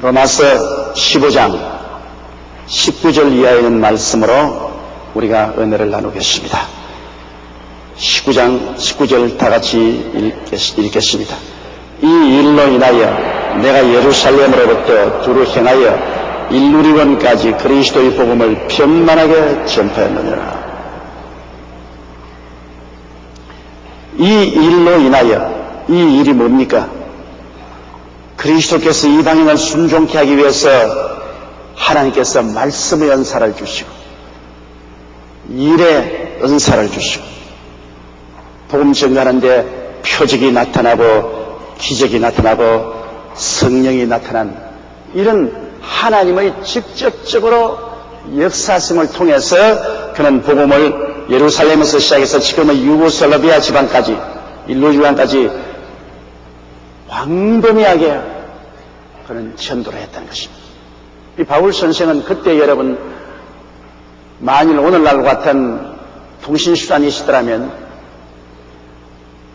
로마서 15장 19절 이하에 있는 말씀으로 우리가 은혜를 나누겠습니다. 19절 다 같이 읽겠습니다. 이 일로 인하여 내가 예루살렘으로부터 두루 행하여 일루리건까지 그리스도의 복음을 편만하게 전파했느니라. 이 일로 인하여, 이 일이 뭡니까? 그리스도께서 이방인을 순종케 하기 위해서 하나님께서 말씀의 은사를 주시고 일의 은사를 주시고 복음 전가하는데 표적이 나타나고 기적이 나타나고 성령이 나타난 이런 하나님의 직접적으로 역사성을 통해서 그는 복음을 예루살렘에서 시작해서 지금의 유고슬라비아 지방까지 일루 지방까지 광범위하게 그는 전도를 했다는 것입니다. 이 바울 선생은 그때 여러분 만일 오늘날 같은 통신수단이시더라면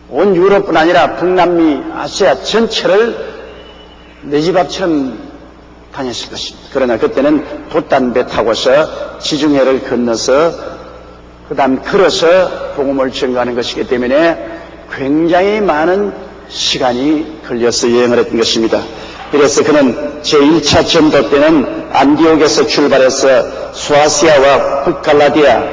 온 유럽뿐 아니라 북남미 아시아 전체를 내 집 앞처럼 다녔을 것입니다. 그러나 그때는 돛단배 타고서 지중해를 건너서 그 다음 걸어서 복음을 전가하는 것이기 때문에 굉장히 많은 시간이 걸려서 여행을 했던 것입니다. 그래서 그는 제1차 전도 때는 안디옥에서 출발해서 수아시아와 북갈라디아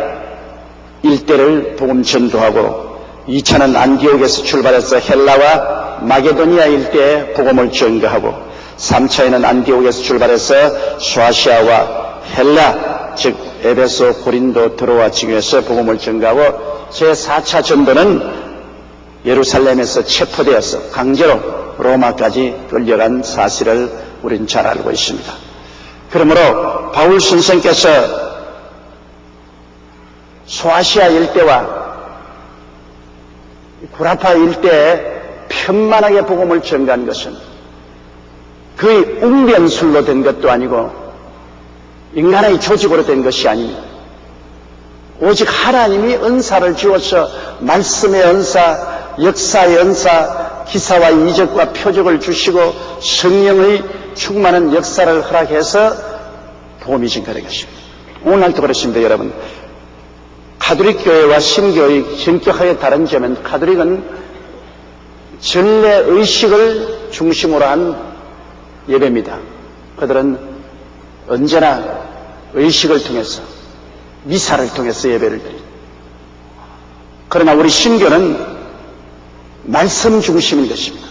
일대를 복음 전도하고 2차는 안디옥에서 출발해서 헬라와 마게도니아 일대에 복음을 전가하고 3차에는 안디옥에서 출발해서 수아시아와 헬라 즉 에베소, 고린도, 드로아 지구에서 복음을 전가하고 제4차 전도는 예루살렘에서 체포되어서 강제로 로마까지 끌려간 사실을 우리는 잘 알고 있습니다. 그러므로 바울 선생께서 소아시아 일대와 구라파 일대에 편만하게 복음을 전가한 것은 그의 웅변술로 된 것도 아니고 인간의 조직으로 된 것이 아닙니다. 오직 하나님이 은사를 주어서 말씀의 은사, 역사의 은사, 기사와 이적과 표적을 주시고 성령의 충만한 역사를 허락해서 복음이 전가된 것입니다. 오늘날도 그렇습니다, 여러분. 가톨릭 교회와 신교의 현격하게 다른 점은 가톨릭은 전례 의식을 중심으로 한 예배입니다. 그들은 언제나 의식을 통해서 미사를 통해서 예배를 드립니다. 그러나 우리 신교는 말씀 중심인 것입니다.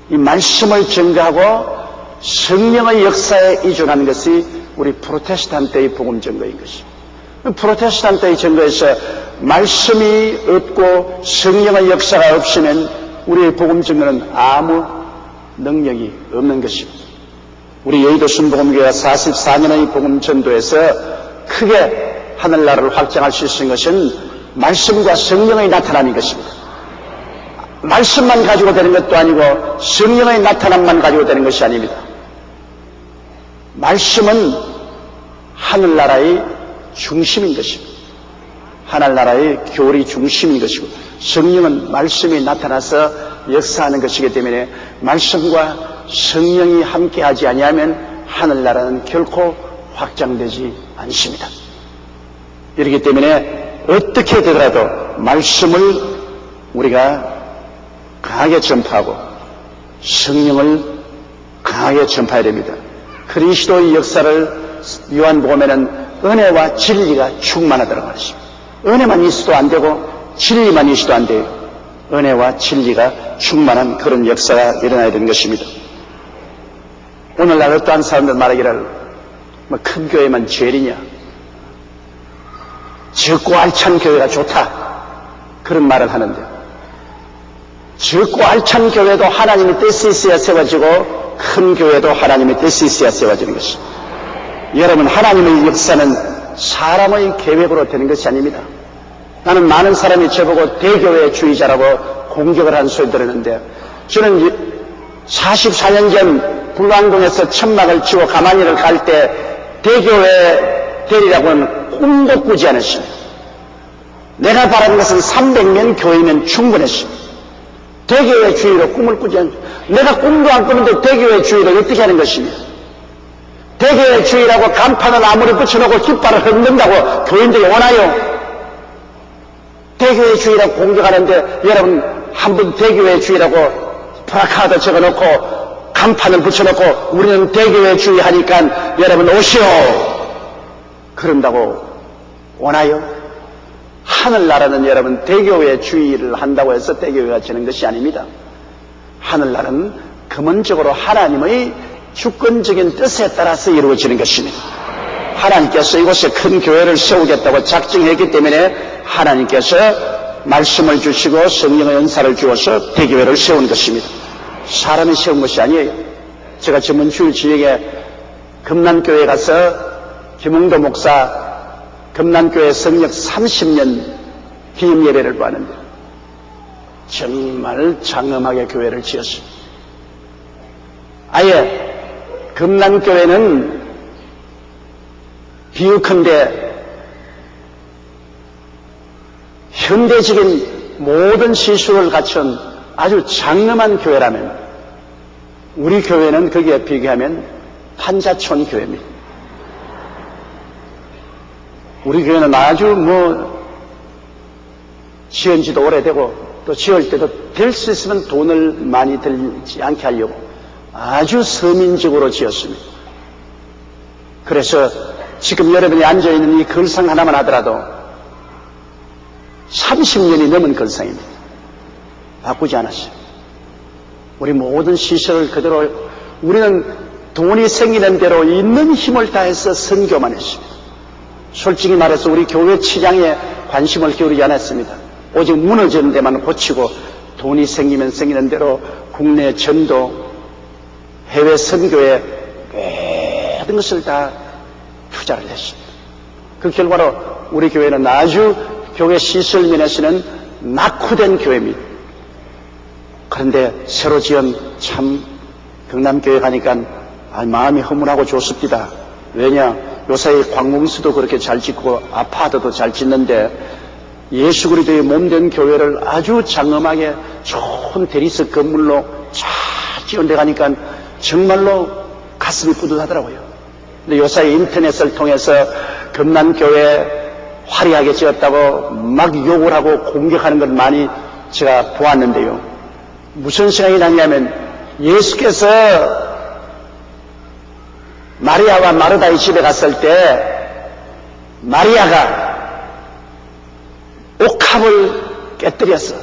이 말씀을 전가하고 성령의 역사에 의존하는 것이 우리 프로테스탄트의 복음 전거인 것입니다. 프로테스탄트의 전거에서 말씀이 없고 성령의 역사가 없으면 우리의 복음 전거는 아무 능력이 없는 것입니다. 우리 여의도 순복음교회가 44년의 복음 전도에서 크게 하늘나라를 확장할 수 있는 것은 말씀과 성령의 나타남인 것입니다. 말씀만 가지고 되는 것도 아니고 성령의 나타남만 가지고 되는 것이 아닙니다. 말씀은 하늘나라의 중심인 것입니다. 하늘나라의 교리 중심인 것이고 성령은 말씀이 나타나서 역사하는 것이기 때문에 말씀과 성령이 함께하지 아니하면 하늘나라는 결코 확장되지 않습니다. 이렇기 때문에 어떻게 되더라도 말씀을 우리가 강하게 전파하고 성령을 강하게 전파해야 됩니다. 그리스도의 역사를 요한복음에는 은혜와 진리가 충만하다는 것입니다. 은혜만 있어도 안 되고 진리만 있어도 안 돼요. 은혜와 진리가 충만한 그런 역사가 일어나야 되는 것입니다. 오늘날 어떠한 사람들 말하기를 큰 교회만 죄리냐, 적고 알찬 교회가 좋다 그런 말을 하는데 적고 알찬 교회도 하나님의 뜻이 있어야 세워지고 큰 교회도 하나님의 뜻이 있어야 세워지는 것입니다. 여러분, 하나님의 역사는 사람의 계획으로 되는 것이 아닙니다. 나는 많은 사람이 저보고 대교회주의자라고 공격을 하는 소리 들었는데 저는 44년 전 불광동에서 천막을 치고 가만히를 갈 때 대교회 되리라고는 꿈도 꾸지 않았습니다. 내가 바라는 것은 300명 교회면 충분했습니다. 대교회 주의로 꿈을 꾸지 않습니다. 내가 꿈도 안 꾸는데 대교회 주의를 어떻게 하는 것입니까? 대교회주의라고 간판을 아무리 붙여놓고 깃발을 흔든다고 교인들이 원하요? 대교회주의라고 공격하는데 여러분 한번 대교회주의라고 프라카드 적어놓고 간판을 붙여놓고 우리는 대교회주의 하니까 여러분 오시오 그런다고 원하요? 하늘나라는 여러분 대교회주의를 한다고 해서 대교회가 되는 것이 아닙니다. 하늘나라는 근본적으로 하나님의 주권적인 뜻에 따라서 이루어지는 것입니다. 하나님께서 이곳에 큰 교회를 세우겠다고 작정했기 때문에 하나님께서 말씀을 주시고 성령의 은사를 주어서 대교회를 세운 것입니다. 사람이 세운 것이 아니에요. 제가 전번 주일 저녁에 금난교회 가서 김웅도 목사 금난교회 성역 30년 기념 예배를 보았는데 정말 장엄하게 교회를 지었습니다. 아예 금난교회는 비유컨대 현대적인 모든 시술을 갖춘 아주 장엄한 교회라면 우리 교회는 거기에 비교하면 판자촌 교회입니다. 우리 교회는 아주 지은 지도 오래되고 또 지을 때도 될 수 있으면 돈을 많이 들지 않게 하려고 아주 서민적으로 지었습니다. 그래서 지금 여러분이 앉아있는 이 걸상 하나만 하더라도 30년이 넘은 걸상입니다. 바꾸지 않았어요. 우리 모든 시설을 그대로 우리는 돈이 생기는 대로 있는 힘을 다해서 선교만 했습니다. 솔직히 말해서 우리 교회 치장에 관심을 기울이지 않았습니다. 오직 무너지는 데만 고치고 돈이 생기면 생기는 대로 국내 전도, 해외 선교에 모든 것을 다 투자를 했습니다. 그 결과로 우리 교회는 아주 교회 시설 면에서는 낙후된 교회입니다. 그런데 새로 지은 참 경남교회 가니까 마음이 허물하고 좋습니다. 왜냐? 요사이 광공수도 그렇게 잘 짓고 아파트도 잘 짓는데 예수 그리스도의 몸된 교회를 아주 장엄하게 좋은 대리석 건물로 잘 지은데 가니까 정말로 가슴이 뿌듯하더라고요. 근데 요사이 인터넷을 통해서 금난교회 화려하게 지었다고 막 욕을 하고 공격하는 걸 많이 제가 보았는데요. 무슨 생각이 났냐면 예수께서 마리아와 마르다의 집에 갔을 때 마리아가 옥합을 깨뜨려서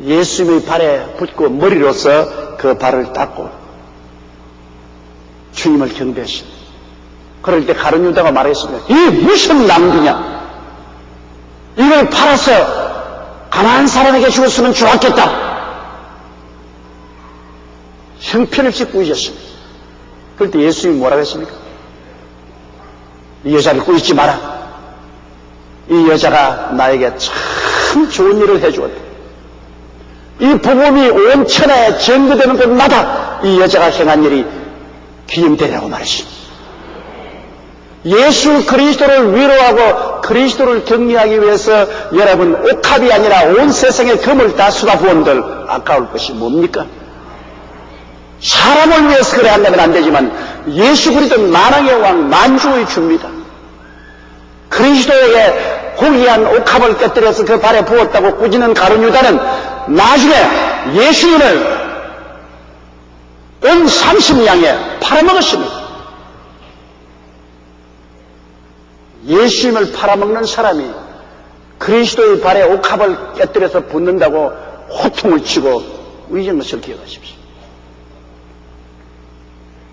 예수님의 발에 붓고 머리로서 그 발을 닦고 주님을 경배했습니다. 그럴 때 가룟 유다가 말했습니다. 이게 무슨 낭비냐? 이걸 팔아서 가난한 사람에게 주었으면 좋았겠다. 형편없이 꾸짖었습니다. 그럴 때 예수님이 뭐라고 했습니까? 이 여자를 꾸짖지 마라. 이 여자가 나에게 참 좋은 일을 해주었다. 이 복음이 온 천하에 전거되는 곳마다 이 여자가 행한 일이 기념되라고 말했습니다. 예수 그리스도를 위로하고 그리스도를 격려하기 위해서 여러분 옥합이 아니라 온 세상의 금을 다 쏟아부은들 아까울 것이 뭡니까? 사람을 위해서 그래 한다면 안 되지만 예수 그리스도는 만왕의 왕 만주의 주입니다. 그리스도에게 고귀한 옥합을 깨뜨려서 그 발에 부었다고 꾸짖는 가룟 유다는 나중에 예수님을 온 30냥에 팔아먹었습니다. 예수님을 팔아먹는 사람이 그리스도의 발에 옥합을 깨뜨려서 붓는다고 호통을 치고 의존 것을 기억하십시오.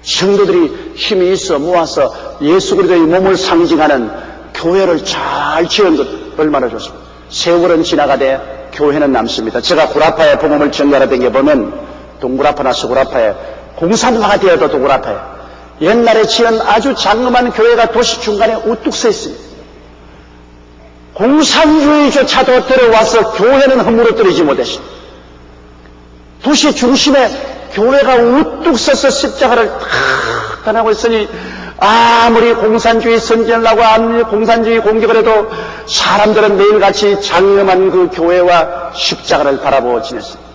성도들이 힘이 있어 모아서 예수 그리스도의 몸을 상징하는 교회를 잘 지은 것 얼마나 좋습니다. 세월은 지나가되 교회는 남습니다. 제가 구라파에 복음을 전가하러 다녀보면 동구라파나 서구라파에 공산화가 되어도 동구라파에 옛날에 지은 아주 장엄한 교회가 도시 중간에 우뚝 서 있습니다. 공산주의조차도 들어와서 교회는 허물어뜨리지 못했습니다. 도시 중심에 교회가 우뚝 서서 십자가를 탁 떠나고 있으니 아무리 공산주의 선전을 하고 아무리 공산주의 공격을 해도 사람들은 매일같이 장엄한 그 교회와 십자가를 바라보고 지냈습니다.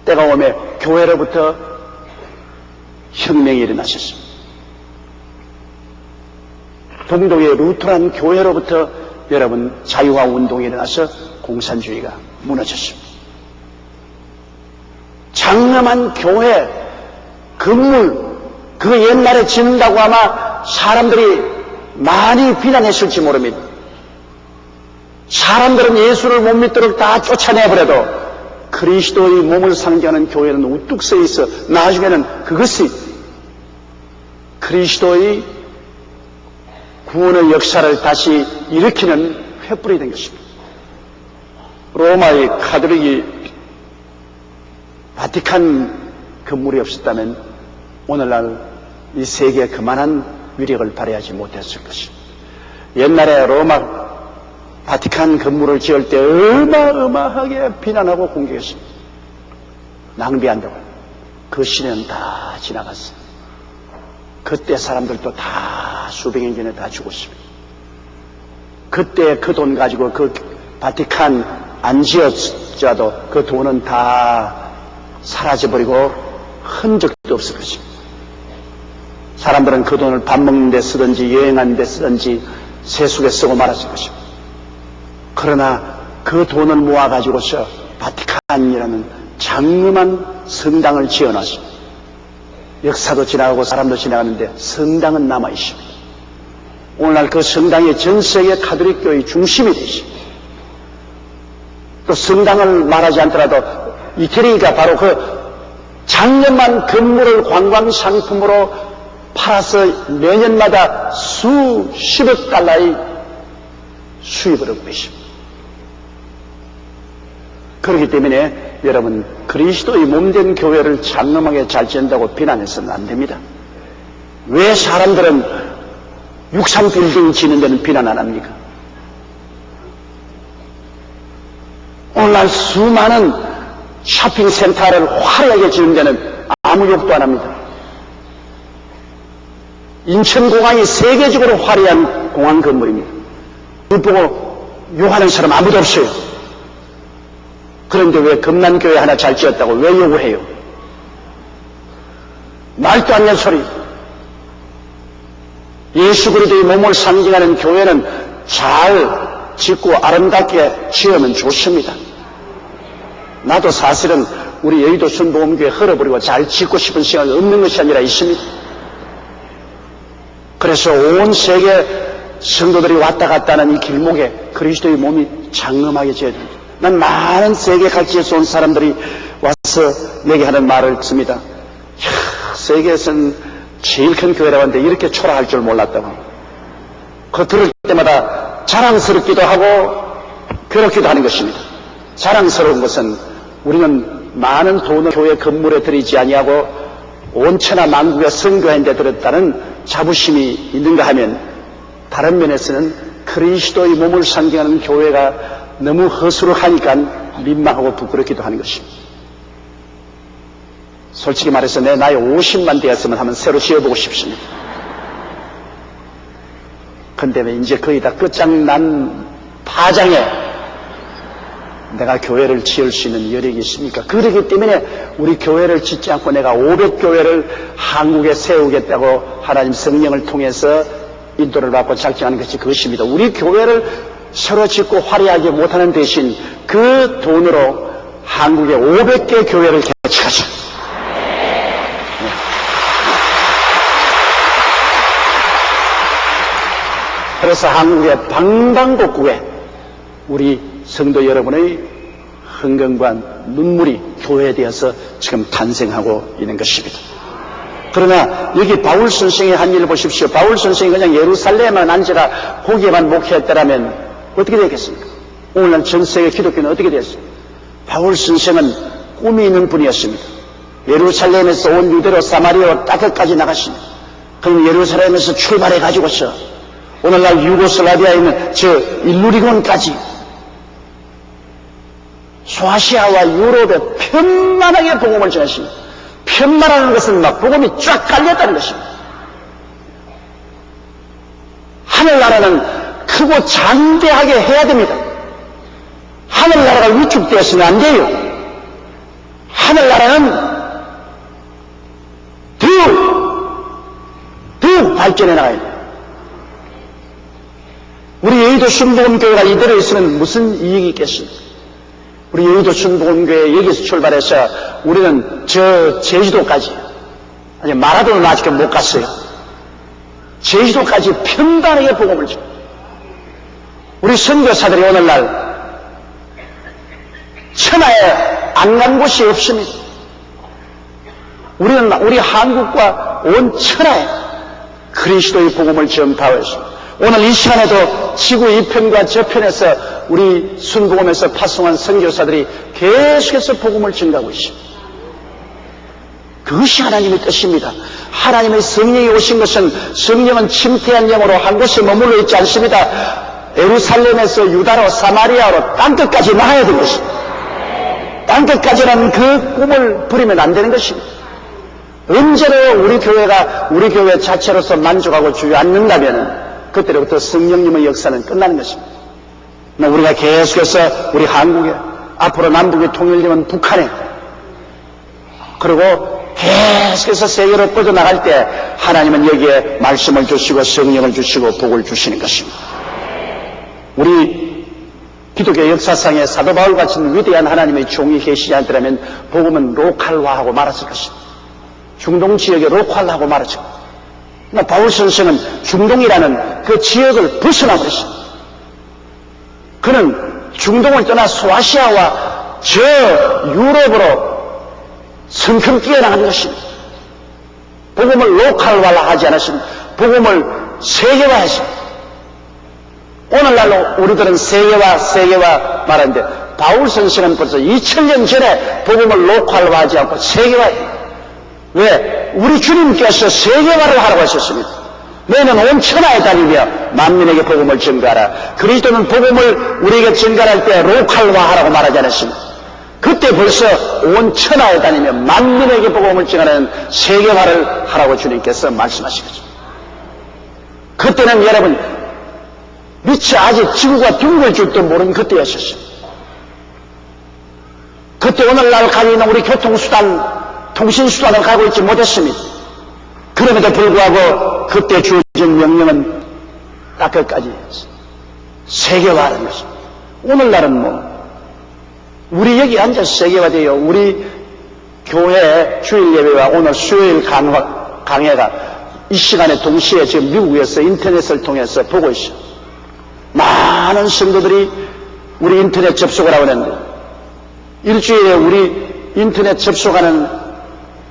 때가 오매 교회로부터 혁명이 일어나셨습니다. 동독의 루터란 교회로부터 여러분 자유화 운동이 일어나서 공산주의가 무너졌습니다. 장엄한 교회 건물 그 옛날에 짓는다고 아마 사람들이 많이 비난했을지 모릅니다. 사람들은 예수를 못 믿도록 다 쫓아내버려도 그리스도의 몸을 상징하는 교회는 우뚝 서 있어 나중에는 그것이 그리스도의 구원의 역사를 다시 일으키는 횃불이 된 것입니다. 로마의 카톨릭이 바티칸 건물이 없었다면 오늘날 이 세계에 그만한 위력을 발휘하지 못했을 것입니다. 옛날에 로마 바티칸 건물을 지을 때 어마어마하게 비난하고 공격했습니다. 낭비한다고. 그 시대는 다 지나갔어요. 그때 사람들도 다 수백 년 전에 다 죽었습니다. 그때 그 돈 가지고 그 바티칸 안 지었자도 그 돈은 다 사라져버리고 흔적도 없을 것입니다. 사람들은 그 돈을 밥 먹는 데 쓰든지 여행하는 데 쓰든지 세속에 쓰고 말았을 것입니다. 그러나 그 돈을 모아가지고서 바티칸이라는 장엄한 성당을 지어놨습니다. 역사도 지나가고 사람도 지나가는데 성당은 남아있습니다. 오늘날 그 성당이 전 세계 카톨릭 교회의 중심이 되십니다. 또 성당을 말하지 않더라도 이태리가 바로 그 장엄한 건물을 관광상품으로 팔아서 매년마다 수십억 달러의 수입을 얻고 있습니다. 그렇기 때문에 여러분 그리스도의 몸된 교회를 장엄하게 잘 지은다고 비난해서는 안 됩니다. 왜 사람들은 63빌딩 지는 데는 비난 안 합니까? 오늘날 수많은 쇼핑센터를 화려하게 지는 데는 아무 욕도 안 합니다. 인천공항이 세계적으로 화려한 공항 건물입니다. 그걸 보고 욕하는 사람 아무도 없어요. 그런데 왜 금난교회 하나 잘 지었다고 왜 욕을 해요? 말도 안 되는 소리. 예수 그리스도의 몸을 상징하는 교회는 잘 짓고 아름답게 지으면 좋습니다. 나도 사실은 우리 여의도 순복음교회 헐어버리고 잘 짓고 싶은 생각이 없는 것이 아니라 있습니다. 그래서 온 세계 성도들이 왔다 갔다 하는 이 길목에 그리스도의 몸이 장엄하게 지어야 됩니다. 난 많은 세계 각지에서 온 사람들이 와서 내게 하는 말을 듣습니다. 세계에서는 제일 큰 교회라고 하는데 이렇게 초라할 줄 몰랐다고. 그거 들을 때마다 자랑스럽기도 하고 괴롭기도 하는 것입니다. 자랑스러운 것은 우리는 많은 돈을 교회 건물에 들이지 아니하고 온천하 만국의 성교회인데 들었다는 자부심이 있는가 하면 다른 면에서는 그리스도의 몸을 상징하는 교회가 너무 허술하니까 민망하고 부끄럽기도 하는 것입니다. 솔직히 말해서 내 나이 50만 되었으면 한번 새로 지어보고 싶습니다. 근데 왜 이제 거의 다 끝장난 파장에 내가 교회를 지을 수 있는 여력이 있습니까? 그렇기 때문에 우리 교회를 짓지 않고 내가 500교회를 한국에 세우겠다고 하나님 성령을 통해서 인도를 받고 작정하는 것이 그것입니다. 우리 교회를 새로 짓고 화려하게 못하는 대신 그 돈으로 한국에 500개 교회를 개척하자. 그래서 한국의 방방곡곡에 우리 성도 여러분의 흥금과 눈물이 교회되어서 지금 탄생하고 있는 것입니다. 그러나 여기 바울 선생의 한 일을 보십시오. 바울 선생이 그냥 예루살렘만 앉아가 거기에만 목회했더라면 어떻게 되겠습니까? 오늘날 전 세계 기독교는 어떻게 됐습니까? 바울 선생은 꿈이 있는 분이었습니다. 예루살렘에서 온 유대로 사마리아와 따뜻까지 나갔습니다. 그럼 예루살렘에서 출발해가지고서 오늘날 유고슬라비아에 있는 저 일루리곤까지 소아시아와 유럽에 편만하게 복음을 전했습니다. 편만하는 것은 막 복음이 쫙 깔렸다는 것입니다. 하늘나라는 크고 장대하게 해야 됩니다. 하늘나라가 위축되었으면 안 돼요. 하늘나라는 더 발전해 나가야 돼요. 여의도 순복음교회가 이대로 있으면 무슨 이익이 있겠습니까? 우리 여의도 순복음교회 여기서 출발해서 우리는 저 제주도까지, 아니 마라도는 아직 못 갔어요. 제주도까지 편단하게 복음을 줘. 우리 선교사들이 오늘날 천하에 안 간 곳이 없습니다. 우리는 우리 한국과 온 천하에 그리스도의 복음을 전파하였습니다. 오늘 이 시간에도 지구 이편과 저편에서 우리 순복음에서 파송한 선교사들이 계속해서 복음을 전가하고 있습니다. 그것이 하나님의 뜻입니다. 하나님의 성령이 오신 것은, 성령은 침태한 영으로 한 곳에 머물러 있지 않습니다. 예루살렘에서 유다로 사마리아로 땅끝까지 나가야 되는 것입니다. 땅끝까지는 그 꿈을 부리면 안 되는 것입니다. 언제로 우리 교회가 우리 교회 자체로서 만족하고 주지 않는다면 그때로부터 성령님의 역사는 끝나는 것입니다. 우리가 계속해서 우리 한국에, 앞으로 남북이 통일되면 북한에, 그리고 계속해서 세계로 뻗어나갈 때 하나님은 여기에 말씀을 주시고 성령을 주시고 복을 주시는 것입니다. 우리 기독교 역사상에 사도 바울 같은 위대한 하나님의 종이 계시지 않더라면 복음은 로컬화하고 말았을 것입니다. 중동 지역에 로컬화하고 말았죠. 바울 선생은 중동이라는 그 지역을 벗어나 버렸습니다. 그는 중동을 떠나 소아시아와 저 유럽으로 성큼 뛰어나간 것입니다. 복음을 로컬화하지 않았습니다. 복음을 세계화했습니다. 오늘날로 우리들은 세계화 말하는데 바울 선생은 벌써 2000년 전에 복음을 로컬화하지 않고 세계화했습니다. 왜? 우리 주님께서 세계화를 하라고 하셨습니다. 너희는 온 천하에 다니며 만민에게 복음을 전가하라. 그리스도는 복음을 우리에게 전가할 때 로컬화하라고 말하지 않았습니다. 그때 벌써 온 천하에 다니며 만민에게 복음을 전하는 세계화를 하라고 주님께서 말씀하신 거죠. 그때는 여러분 미처 아직 지구가 둥글 줄도 모르는 그때였었어요. 그때 오늘날 가지고 있는 우리 교통수단, 통신수단을 가고 있지 못했습니다. 그럼에도 불구하고 그때 주어진 명령은 딱 끝까지 세계화하는 것입니다. 오늘날은 우리 여기 앉아서 세계화되어 우리 교회 주일 예배와 오늘 수요일 강해가 이 시간에 동시에 지금 미국에서 인터넷을 통해서 보고 있어요. 많은 성도들이 우리 인터넷 접속을 하고 있는데 일주일에 우리 인터넷 접속하는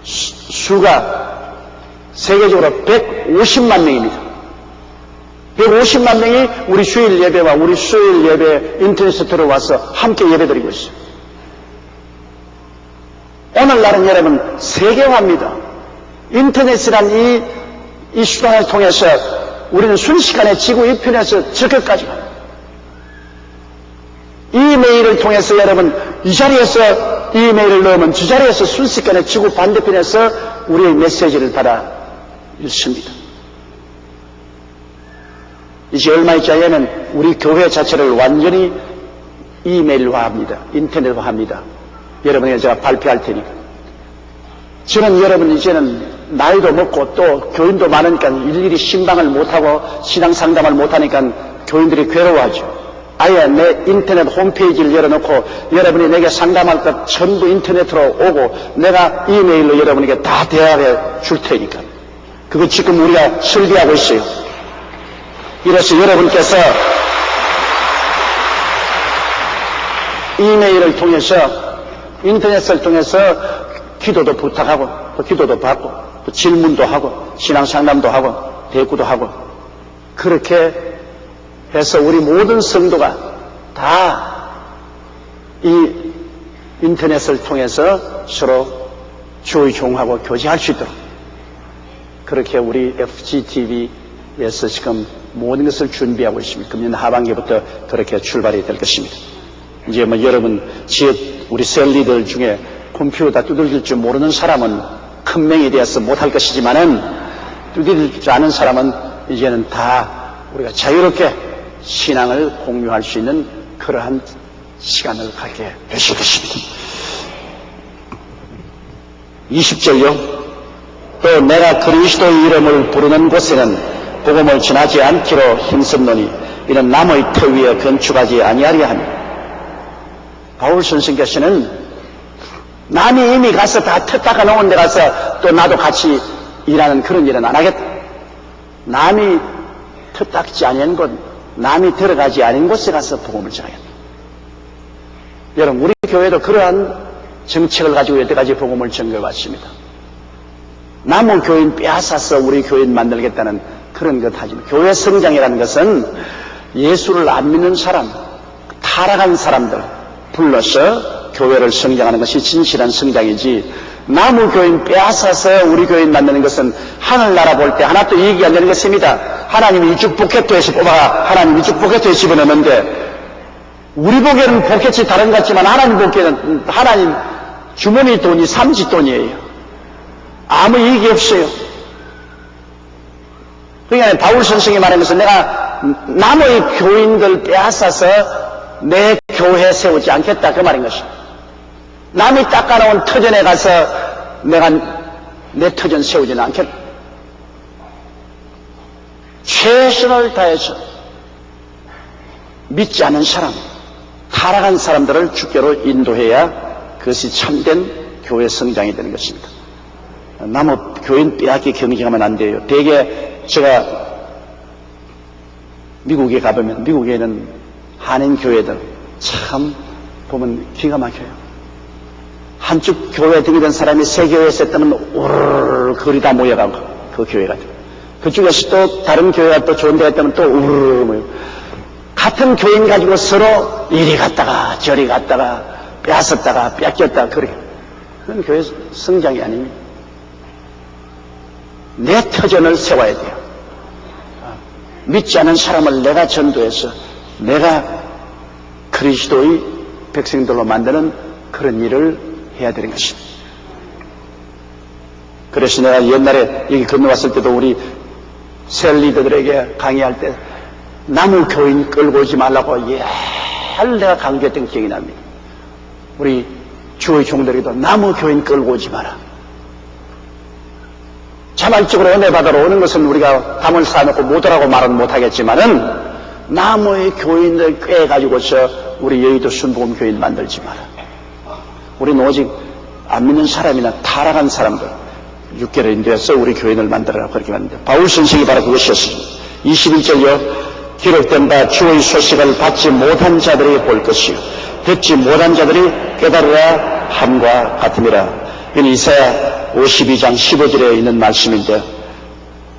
수가 세계적으로 150만 명입니다. 150만 명이 우리 주일 예배와 우리 수요일 예배 인터넷에 들어와서 함께 예배드리고 있어요. 오늘날은 여러분 세계화입니다. 인터넷이란 이 수단을 통해서 우리는 순식간에 지구 이편에서 저 끝까지 가요. 이메일을 통해서 여러분 이 자리에서 이메일을 넣으면 저 자리에서 순식간에 지구 반대편에서 우리의 메시지를 받아 읽습니다. 이제 얼마 있자면 우리 교회 자체를 완전히 이메일화합니다. 인터넷화합니다. 여러분에게 제가 발표할 테니까. 저는 여러분 이제는 나이도 먹고 또 교인도 많으니까 일일이 신방을 못하고 신앙 상담을 못하니까 교인들이 괴로워하죠. 아예 내 인터넷 홈페이지를 열어놓고 여러분이 내게 상담할 것 전부 인터넷으로 오고 내가 이메일로 여러분에게 다 대화해 줄 테니까. 그거 지금 우리가 설계하고 있어요. 이래서 여러분께서 이메일을 통해서 인터넷을 통해서 기도도 부탁하고 또 기도도 받고 또 질문도 하고 신앙 상담도 하고 대꾸도 하고 그렇게 해서 우리 모든 성도가 다 이 인터넷을 통해서 서로 주의 종하고 교제할 수 있도록 그렇게 우리 FGTV에서 지금 모든 것을 준비하고 있습니다. 금년 하반기부터 그렇게 출발이 될 것입니다. 이제 여러분 지역 우리 셀리들 중에 컴퓨터 두들길 줄 모르는 사람은 큰 명이 되어서 못할 것이지만은 두들길 줄 아는 사람은 이제는 다 우리가 자유롭게 신앙을 공유할 수 있는 그러한 시간을 갖게 되실 것입니다. 20절요. 또 내가 그리스도의 이름을 부르는 곳에는 복음을 전하지 않기로 힘썼노니 이런 나무의 터 위에 건축하지 아니하리라 하며, 바울 선생께서는 남이 이미 가서 다 터 닦아놓은 데 가서 또 나도 같이 일하는 그런 일은 안 하겠다. 남이 터 닦지 아니한 곳, 남이 들어가지 않은 곳에 가서 복음을 전하겠다. 여러분, 우리 교회도 그러한 정책을 가지고 여태까지 복음을 전개해왔습니다. 남은 교인 빼앗아서 우리 교인 만들겠다는 그런 것 하지만, 교회 성장이라는 것은 예수를 안 믿는 사람, 타락한 사람들 불러서 교회를 성장하는 것이 진실한 성장이지, 남의 교인 빼앗아서 우리 교인 만드는 것은 하늘나라 볼 때 하나도 이익이 안 되는 것입니다. 하나님이 이쪽 포켓토에서 뽑아 하나님 이쪽 포켓토에 집어넣는데, 우리 보기에는 포켓이 다른 것 같지만 하나님 보기에는 하나님 주머니 돈이 삼지 돈이에요. 아무 이익이 없어요. 그러니까 바울 선생이 말하면서 내가 남의 교인들 빼앗아서 내 교회 세우지 않겠다, 그 말인 것이죠. 남이 닦아놓은 터전에 가서 내가 내 터전 세우지는 않겠다. 최선을 다해서 믿지 않은 사람, 타락한 사람들을 주께로 인도해야 그것이 참된 교회 성장이 되는 것입니다. 남의 교인 빼앗기 경쟁하면 안 돼요. 대개 제가 미국에 가보면, 미국에는 한인 교회들 참 보면 기가 막혀요. 한쪽 교회에 등록된 사람이 새 교회에 있었다면 우르르 거리 다 모여가고 그 교회가 돼요. 그쪽에서 또 다른 교회가 또 좋은 데가 있다면 또 우르르 모여. 같은 교인 가지고 서로 이리 갔다가 저리 갔다가 빼앗았다가 뺏겼다가 그래. 그건 교회 성장이 아닙니다. 내 터전을 세워야 돼요. 믿지 않은 사람을 내가 전도해서 내가 그리스도의 백성들로 만드는 그런 일을 해야 되는 것입니다. 그래서 내가 옛날에 여기 건너왔을 때도 우리 셀 리더들에게 강의할 때 남의 교인 끌고 오지 말라고 내가 강조했던 기억이 납니다. 우리 주의 종들에게도 남의 교인 끌고 오지 마라. 자발적으로 은혜 받으러 오는 것은 우리가 담을 쌓아놓고 못 오라고 말은 못하겠지만은 남의 교인들 꿰가지고서 우리 여의도 순복음 교인 만들지 마라. 우리는 오직 안 믿는 사람이나 타락한 사람들 6개를 인도해서 우리 교인을 만들어라, 그렇게 말합니다. 바울 선생이 바로 그것이었습니다. 21절요. 기록된 바 주의 소식을 받지 못한 자들이 볼 것이요 듣지 못한 자들이 깨달으라 함과 같음이라. 이는 이사야 52장 15절에 있는 말씀인데,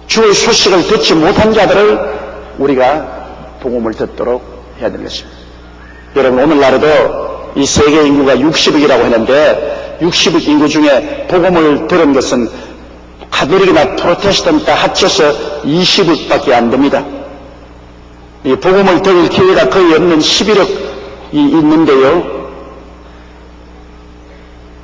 주의 소식을 듣지 못한 자들을 우리가 복음을 듣도록 해야 되는 것입니다. 여러분, 오늘날에도 이 세계 인구가 60억이라고 했는데 60억 인구 중에 복음을 들은 것은 가톨릭이나 프로테스탄트 합쳐서 20억밖에 안 됩니다. 이 복음을 들을 기회가 거의 없는 11억이 있는데요.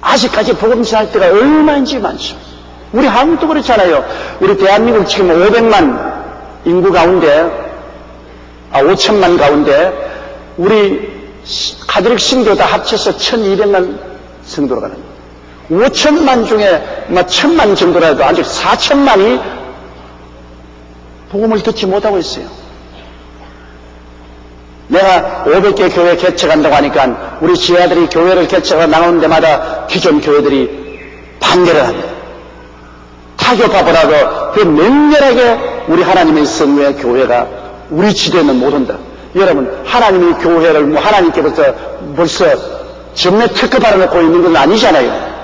아직까지 복음 전할 때가 얼마인지 많습니다. 우리 한국도 그렇잖아요. 우리 대한민국 지금 500만 인구 가운데, 5천만 가운데 우리 가톨릭 신교 다 합쳐서 1200만 성도가 가는 거예요. 5천만 중에 1000만 정도라도 아직 4천만이 복음을 듣지 못하고 있어요. 내가 500개 교회 개척한다고 하니까 우리 지하들이 교회를 개척하러 나오는 데마다 기존 교회들이 반대를 합니다. 타교파보다도 그 맹렬하게 우리 하나님의 성도의 교회가 우리 지대는 못 온다. 여러분, 하나님의 교회를 하나님께서 벌써 전매 특급하러 놓고 있는 건 아니잖아요.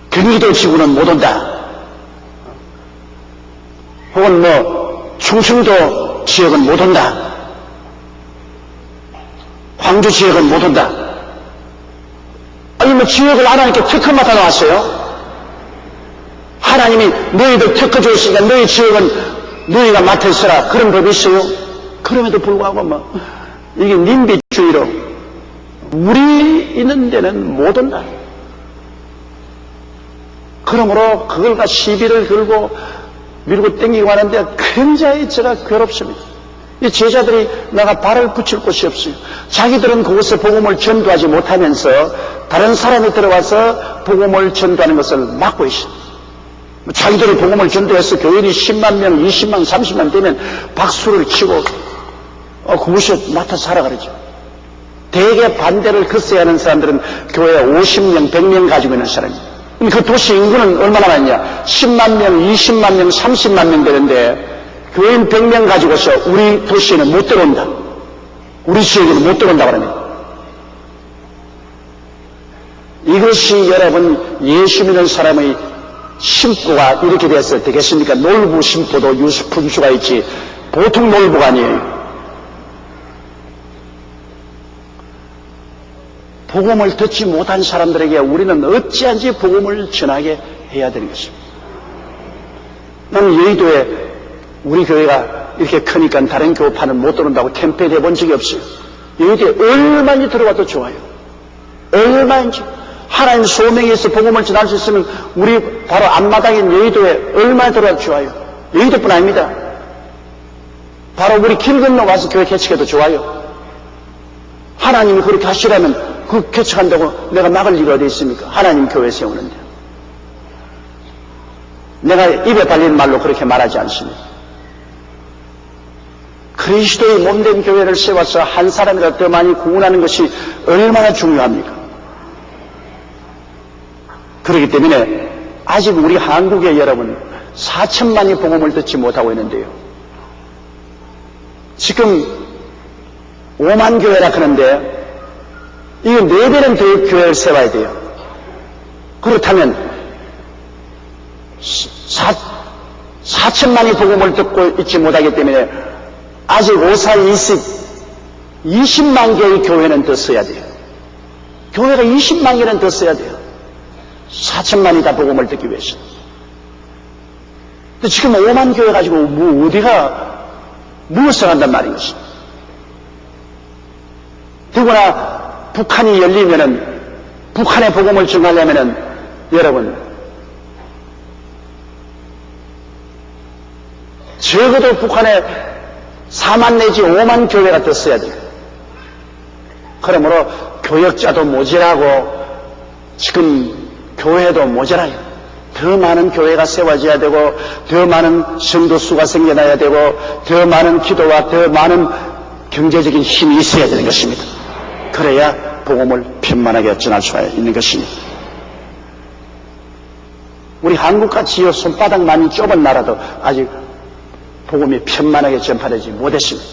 경기도 지구는 못 온다. 혹은 충청도 지역은 못 온다. 광주 지역은 못 온다. 아니, 지역을 하나님께 특허 맡아 놨어요. 하나님이 너희들 특허 줬으니까 너희 지역은 너희가 맡아 있어라. 그런 법이 있어요. 그럼에도 불구하고 이게 님비주의로 우리 있는 데는 못 온다. 그러므로 그걸과 시비를 걸고 밀고 땡기고 하는데 굉장히 제가 괴롭습니다. 이 제자들이 내가 발을 붙일 곳이 없어요. 자기들은 그곳에 복음을 전도하지 못하면서 다른 사람이 들어와서 복음을 전도하는 것을 막고 있습니다. 자기들이 복음을 전도해서 교인이 10만 명, 20만, 30만 되면 박수를 치고 그것이 맡아서 살아 그러죠. 대개 반대를 글쎄 하는 사람들은 교회 50명, 100명 가지고 있는 사람이에요. 그 도시 인구는 얼마나 많냐? 10만 명, 20만 명, 30만 명 되는데 교인 100명 가지고서 우리 도시에는 못 들어온다. 우리 지역에는 못 들어온다 그러네. 이것이 여러분 예수 믿는 사람의 심보가 이렇게 돼서 되겠습니까? 놀부 심보도 분수가 있지 보통 놀부가 아니에요. 복음을 듣지 못한 사람들에게 우리는 어찌한지 복음을 전하게 해야 되는 것입니다. 나는 여의도에 우리 교회가 이렇게 크니까 다른 교파는 못 들어온다고 캠페인 해본 적이 없어요. 여의도에 얼마든지 들어와도 좋아요. 얼마든지. 하나님 소명에서 복음을 전할 수 있으면 우리 바로 앞마당인 여의도에 얼마나 들어와도 좋아요. 여의도뿐 아닙니다. 바로 우리 길 건너 와서 교회 개척해도 좋아요. 하나님이 그렇게 하시라면 그 개척한다고 내가 막을 리가 어디 있습니까? 하나님 교회 세우는데. 내가 입에 달린 말로 그렇게 말하지 않습니다. 그리스도의 몸된 교회를 세워서 한 사람이라도 더 많이 구원하는 것이 얼마나 중요합니까? 그렇기 때문에 아직 우리 한국의 여러분 4천만이 복음을 듣지 못하고 있는데요. 지금 5만 교회라 그러는데 이거 4배는 더 교회를 세워야 돼요. 그렇다면 4천만이 복음을 듣고 있지 못하기 때문에 아직 20만 개의 교회는 더 써야 돼요. 교회가 20만 개는 더 써야 돼요. 4천만이 다 복음을 듣기 위해서. 근데 지금 5만 교회 가지고 어디가 무엇을 한단 말인 것입니다. 더구나 북한이 열리면은 북한의 복음을 전하려면은 여러분 적어도 북한에 4만 내지 5만 교회가 더 써야 돼요. 그러므로 교역자도 모자라고 지금 교회도 모자라요. 더 많은 교회가 세워져야 되고 더 많은 성도 수가 생겨나야 되고 더 많은 기도와 더 많은 경제적인 힘이 있어야 되는 것입니다. 그래야 복음을 편만하게 전할 수가 있는 것입니다. 우리 한국같이 손바닥만이 좁은 나라도 아직 복음이 편만하게 전파되지 못했습니다.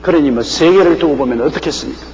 그러니 세계를 두고 보면 어떻겠습니까?